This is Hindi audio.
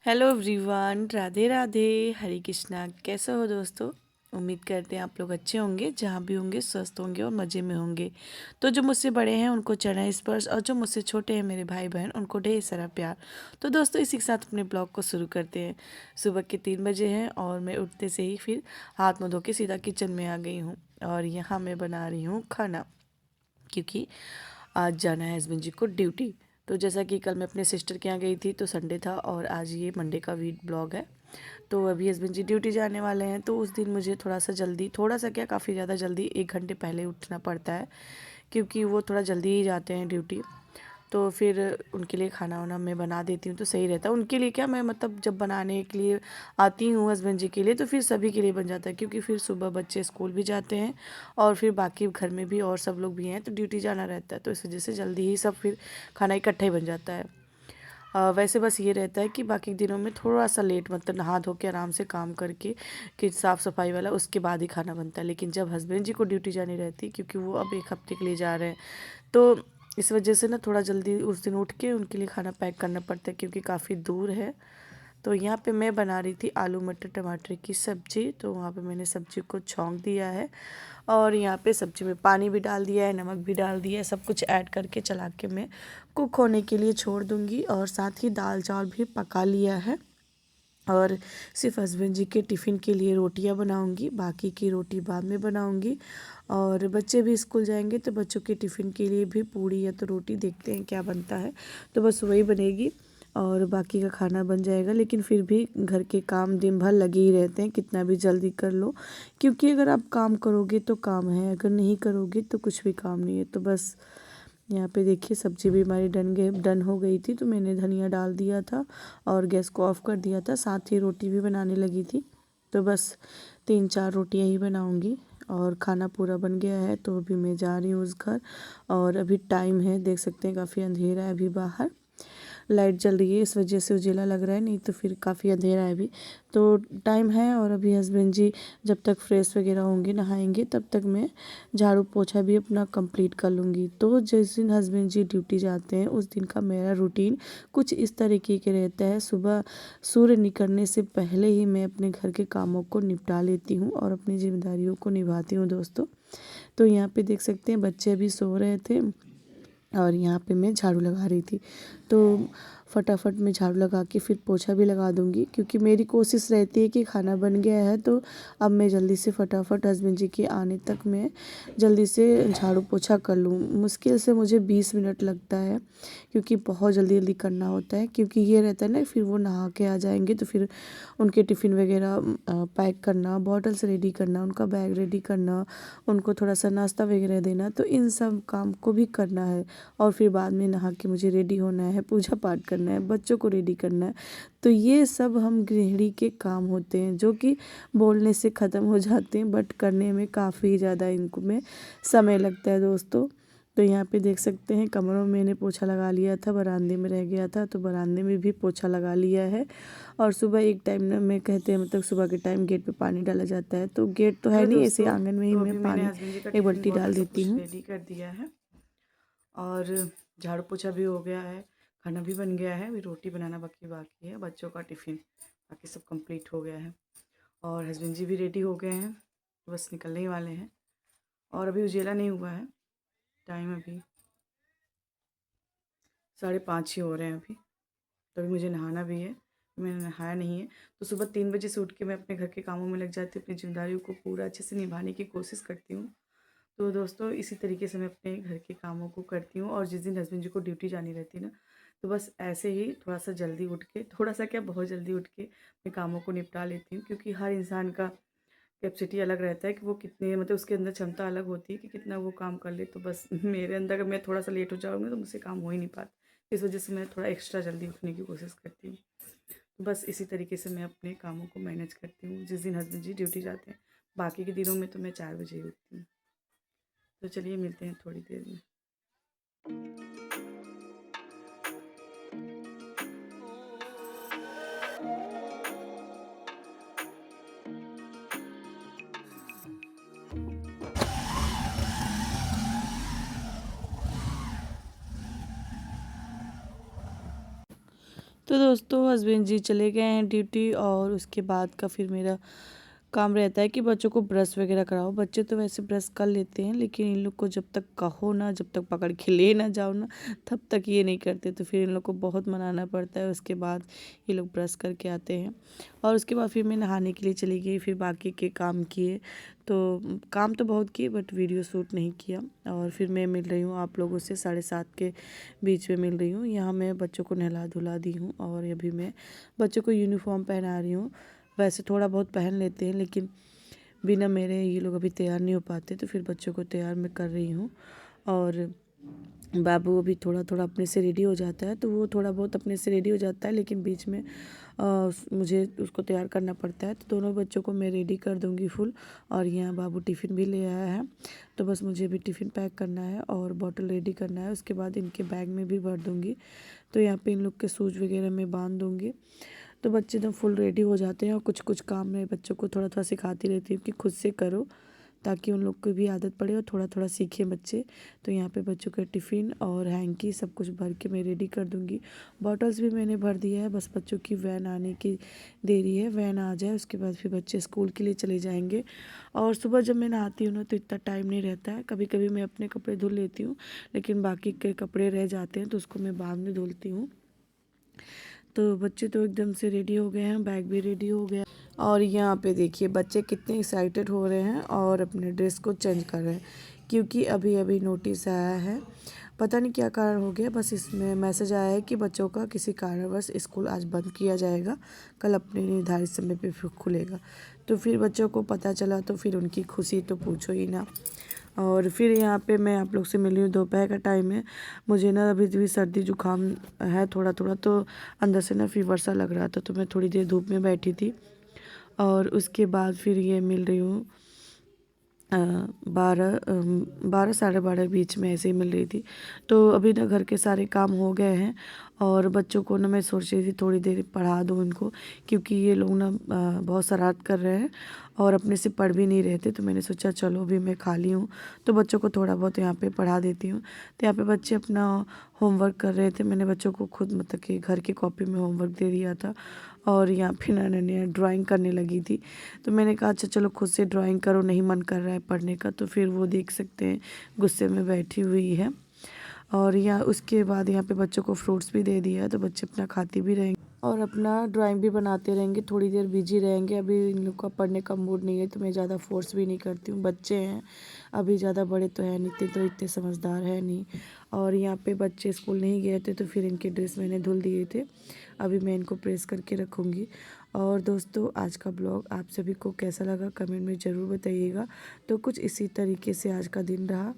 हेलो एवरीवन, राधे राधे, हरे कृष्णा। कैसे हो दोस्तों? उम्मीद करते हैं आप लोग अच्छे होंगे, जहाँ भी होंगे स्वस्थ होंगे और मज़े में होंगे। तो जो मुझसे बड़े हैं उनको चरण स्पर्श, और जो मुझसे छोटे हैं मेरे भाई बहन उनको ढेर सारा प्यार। तो दोस्तों इसी के साथ अपने ब्लॉग को शुरू करते हैं। सुबह के 3 बजे हैं और मैं उठते से ही फिर हाथ मुँह धो के सीधा किचन में आ गई हूँ। और यहाँ मैं बना रही हूँ खाना, क्योंकि आज जाना है हस्बैंड जी को ड्यूटी। तो जैसा कि कल मैं अपने सिस्टर के यहाँ गई थी तो संडे था, और आज ये मंडे का वीक ब्लॉग है। तो अभी हस्बैंड जी ड्यूटी जाने वाले हैं, तो उस दिन मुझे थोड़ा सा जल्दी, थोड़ा सा क्या काफ़ी ज़्यादा जल्दी, 1 घंटे पहले उठना पड़ता है, क्योंकि वो थोड़ा जल्दी ही जाते हैं ड्यूटी। तो फिर उनके लिए खाना वाना मैं बना देती हूँ तो सही रहता है। उनके लिए क्या, मैं मतलब जब बनाने के लिए आती हूँ हस्बैंड जी के लिए, तो फिर सभी के लिए बन जाता है, क्योंकि फिर सुबह बच्चे स्कूल भी जाते हैं और फिर बाकी घर में भी और सब लोग भी हैं, तो ड्यूटी जाना रहता है, तो इस वजह से जल्दी ही सब फिर खाना इकट्ठा ही बन जाता है। वैसे बस ये रहता है कि बाकी दिनों में थोड़ा सा लेट, मतलब नहा धो के आराम से काम करके कि साफ़ सफाई वाला, उसके बाद ही खाना बनता है। लेकिन जब हस्बैंड जी को ड्यूटी जानी रहती है, क्योंकि वो अब 1 हफ्ते के लिए जा रहे हैं, तो इस वजह से ना थोड़ा जल्दी उस दिन उठ के उनके लिए खाना पैक करना पड़ता है, क्योंकि काफ़ी दूर है। तो यहाँ पे मैं बना रही थी आलू मटर टमाटर की सब्ज़ी। तो वहाँ पे मैंने सब्ज़ी को छौंक दिया है, और यहाँ पे सब्ज़ी में पानी भी डाल दिया है, नमक भी डाल दिया है, सब कुछ ऐड करके चला के मैं कुक होने के लिए छोड़ दूँगी। और साथ ही दाल चावल भी पका लिया है, और सिर्फ हस्बैंड जी के टिफ़िन के लिए रोटियां बनाऊंगी, बाकी की रोटी बाद में बनाऊंगी। और बच्चे भी स्कूल जाएंगे तो बच्चों के टिफ़िन के लिए भी पूड़ी या तो रोटी देखते हैं क्या बनता है, तो बस वही बनेगी और बाकी का खाना बन जाएगा। लेकिन फिर भी घर के काम दिन भर लगे ही रहते हैं, कितना भी जल्दी कर लो, क्योंकि अगर आप काम करोगे तो काम है, अगर नहीं करोगे तो कुछ भी काम नहीं है। तो बस यहाँ पे देखिए सब्ज़ी भी हमारी डन हो गई थी, तो मैंने धनिया डाल दिया था और गैस को ऑफ़ कर दिया था। साथ ही रोटी भी बनाने लगी थी, तो बस 3-4 रोटियाँ ही बनाऊँगी और खाना पूरा बन गया है। तो अभी मैं जा रही हूँ उस घर, और अभी टाइम है, देख सकते हैं काफ़ी अंधेरा है अभी बाहर, लाइट जल रही है इस वजह से उजेला लग रहा है, नहीं तो फिर काफ़ी अंधेरा है अभी। तो टाइम है, और अभी हस्बैंड जी जब तक फ्रेश वगैरह होंगे, नहाएंगे, तब तक मैं झाड़ू पोछा भी अपना कंप्लीट कर लूँगी। तो जिस दिन हस्बैंड जी ड्यूटी जाते हैं उस दिन का मेरा रूटीन कुछ इस तरीके के रहता है। सुबह सूर्य निकलने से पहले ही मैं अपने घर के कामों को निपटा लेती हूँ और अपनी जिम्मेदारियों को निभाती हूँ दोस्तों। तो यहाँ पे देख सकते हैं बच्चे अभी सो रहे थे, और यहाँ पे मैं झाड़ू लगा रही थी। तो फटाफट मैं झाड़ू लगा के फिर पोछा भी लगा दूँगी, क्योंकि मेरी कोशिश रहती है कि खाना बन गया है तो अब मैं जल्दी से फटाफट हस्बैंड जी के आने तक मैं जल्दी से झाड़ू पोछा कर लूँ। मुश्किल से मुझे 20 मिनट लगता है, क्योंकि बहुत जल्दी जल्दी करना होता है, क्योंकि ये रहता है ना फिर वो नहा के आ जाएंगे तो फिर उनके टिफ़िन वगैरह पैक करना, बॉटल्स रेडी करना, उनका बैग रेडी करना, उनको थोड़ा सा नाश्ता वगैरह देना, तो इन सब काम को भी करना है। और फिर बाद में नहा के मुझे रेडी होना है, पूजा पाठ करना है, बच्चों को रेडी करना है। तो ये सब हम गृहिणी के काम होते हैं, जो कि बोलने से ख़त्म हो जाते हैं, बट करने में काफ़ी ज़्यादा इनको में समय लगता है दोस्तों। तो यहाँ पे देख सकते हैं कमरों में मैंने पोछा लगा लिया था, बरामदे में रह गया था तो बरामदे में भी पोछा लगा लिया है। और सुबह एक टाइम ना में कहते हैं, मतलब सुबह के टाइम गेट पे पानी डाला जाता है, तो गेट तो है नहीं, ऐसे आंगन में ही तो मैं अभी मैंने पानी हस्बैंड जी का एक टिफ़िन बाल्टी बॉटल डाल सब देती कुछ हूँ। रेडी कर दिया है, और झाड़ू पोछा भी हो गया है, खाना भी बन गया है, अभी रोटी बनाना बाकी बाकी है, बच्चों का टिफ़िन बाकी सब कंप्लीट हो गया है, और हस्बैंड जी भी रेडी हो गए हैं, तो बस निकलने ही वाले हैं। और अभी उजेला नहीं हुआ है, टाइम अभी 5:30 ही हो रहे हैं अभी। तो अभी मुझे नहाना भी है, मैंने नहाया नहीं है। तो सुबह 3 बजे से उठ के मैं अपने घर के कामों में लग जाती हूँ, अपनी जिम्मेदारियों को पूरा अच्छे से निभाने की कोशिश करती हूँ। तो दोस्तों इसी तरीके से मैं अपने घर के कामों को करती हूँ, और जिस दिन हस्बैंड जी को ड्यूटी जानी रहती है ना, तो बस ऐसे ही थोड़ा सा जल्दी उठ के, थोड़ा सा क्या बहुत जल्दी उठ के अपने कामों को निपटा लेती हूँ, क्योंकि हर इंसान का कैपेसिटी अलग रहता है कि वो कितने, मतलब उसके अंदर क्षमता अलग होती है कि कितना वो काम कर ले। तो बस मेरे अंदर अगर मैं थोड़ा सा लेट हो जाऊँगी तो मुझसे काम हो ही नहीं पाता, इस वजह से मैं थोड़ा एक्स्ट्रा जल्दी उठने की कोशिश करती हूँ। तो बस इसी तरीके से मैं अपने कामों को मैनेज करती हूँ जिस दिन हस्बैंड जी ड्यूटी जाते हैं। बाकी के दिनों में तो मैं 4 बजे ही उठती हूँ। तो चलिए मिलते हैं थोड़ी देर में। तो दोस्तों हस्बैंड जी चले गए हैं ड्यूटी, और उसके बाद का फिर मेरा काम रहता है कि बच्चों को ब्रश वगैरह कराओ। बच्चे तो वैसे ब्रश कर लेते हैं, लेकिन इन लोग को जब तक कहो ना, जब तक पकड़ के ले ना जाओ ना, तब तक ये नहीं करते। तो फिर इन लोग को बहुत मनाना पड़ता है। उसके बाद ये लोग ब्रश करके आते हैं, और उसके बाद फिर मैं नहाने के लिए चली गई। फिर बाकी के काम किए, तो काम तो बहुत किए बट वीडियो शूट नहीं किया। और फिर मैं मिल रही हूँ आप लोगों से 7:30 के बीच में मिल रही हूँ। यहाँ मैं बच्चों को नहला धुला दी हूँ, और अभी मैं बच्चों को यूनिफॉर्म पहना रही हूँ। वैसे थोड़ा बहुत पहन लेते हैं, लेकिन बिना मेरे ये लोग अभी तैयार नहीं हो पाते, तो फिर बच्चों को तैयार मैं कर रही हूँ। और बाबू अभी थोड़ा थोड़ा अपने से रेडी हो जाता है, तो वो थोड़ा बहुत अपने से रेडी हो जाता है, लेकिन बीच में मुझे उसको तैयार करना पड़ता है। तो दोनों बच्चों को मैं रेडी कर दूँगी फुल। और यहाँ बाबू टिफ़िन भी ले आया है, तो बस मुझे भी टिफ़िन पैक करना है और बॉटल रेडी करना है। उसके बाद इनके बैग में भी भर दूँगी। तो यहाँ पे इन लोग के शूज़ वगैरह मैं बांध दूँगी। तो बच्चे एकदम फुल रेडी हो जाते हैं, और कुछ कुछ काम मैं बच्चों को थोड़ा थोड़ा सिखाती रहती हूँ कि खुद से करो, ताकि उन लोग को भी आदत पड़े और थोड़ा थोड़ा सीखें बच्चे। तो यहाँ पे बच्चों का टिफ़िन और हैंकी सब कुछ भर के मैं रेडी कर दूँगी। बॉटल्स भी मैंने भर दिया है, बस बच्चों की वैन आने की देरी है। वैन आ जाए उसके बाद फिर बच्चे स्कूल के लिए चले जाएंगे। और सुबह जब मैं नहाती हूँ ना, तो इतना टाइम नहीं रहता है। कभी कभी मैं अपने कपड़े धुल लेती हूँ, लेकिन बाकी के कपड़े रह जाते हैं, तो उसको मैं बाद में धुलती हूँ। तो बच्चे तो एकदम से रेडी हो गए हैं, बैग भी रेडी हो गया। और यहाँ पे देखिए बच्चे कितने एक्साइटेड हो रहे हैं और अपने ड्रेस को चेंज कर रहे हैं, क्योंकि अभी अभी नोटिस आया है। पता नहीं क्या कारण हो गया, बस इसमें मैसेज आया है कि बच्चों का किसी कारणवश स्कूल आज बंद किया जाएगा, कल अपने निर्धारित समय पे फिर खुलेगा। तो फिर बच्चों को पता चला, तो फिर उनकी खुशी तो पूछो ही ना। और फिर यहाँ पे मैं आप लोग से मिली हूँ, दोपहर का टाइम है। मुझे ना अभी भी सर्दी जुकाम है थोड़ा थोड़ा, तो अंदर से ना फीवर सा लग रहा था, तो मैं थोड़ी देर धूप में बैठी थी। और उसके बाद फिर ये मिल रही हूँ 12 साढ़े 12 बीच में ऐसे ही मिल रही थी। तो अभी ना घर के सारे काम हो गए हैं, और बच्चों को ना मैं सोच रही थी थोड़ी देर पढ़ा दूँ इनको, क्योंकि ये लोग ना बहुत शरारत कर रहे हैं और अपने से पढ़ भी नहीं रहे थे। तो मैंने सोचा चलो अभी मैं खाली हूँ, तो बच्चों को थोड़ा बहुत यहाँ पे पढ़ा देती हूँ। तो यहाँ पे बच्चे अपना होमवर्क कर रहे थे। मैंने बच्चों को खुद मतलब कि घर की कॉपी में होमवर्क दे दिया था, और यहाँ पे ना ड्राइंग करने लगी थी। तो मैंने कहा अच्छा चलो खुद से ड्राइंग करो, नहीं मन कर रहा है पढ़ने का। तो फिर वो देख सकते हैं गुस्से में बैठी हुई है। और यहाँ उसके बाद यहाँ पे बच्चों को फ्रूट्स भी दे दिया है, तो बच्चे अपना खाते भी रहेंगे और अपना ड्राइंग भी बनाते रहेंगे, थोड़ी देर बिजी रहेंगे। अभी इन लोग का पढ़ने का मूड नहीं है, तो मैं ज़्यादा फोर्स भी नहीं करती हूँ। बच्चे हैं अभी, ज़्यादा बड़े तो हैं नहीं, तो इतने समझदार है नहीं। और यहाँ पे बच्चे स्कूल नहीं गए थे, तो फिर इनके ड्रेस मैंने धुल दिए थे। अभी मैं इनको प्रेस करके रखूँगी। और दोस्तों आज का ब्लॉग आप सभी को कैसा लगा कमेंट में ज़रूर बताइएगा। तो कुछ इसी तरीके से आज का दिन रहा।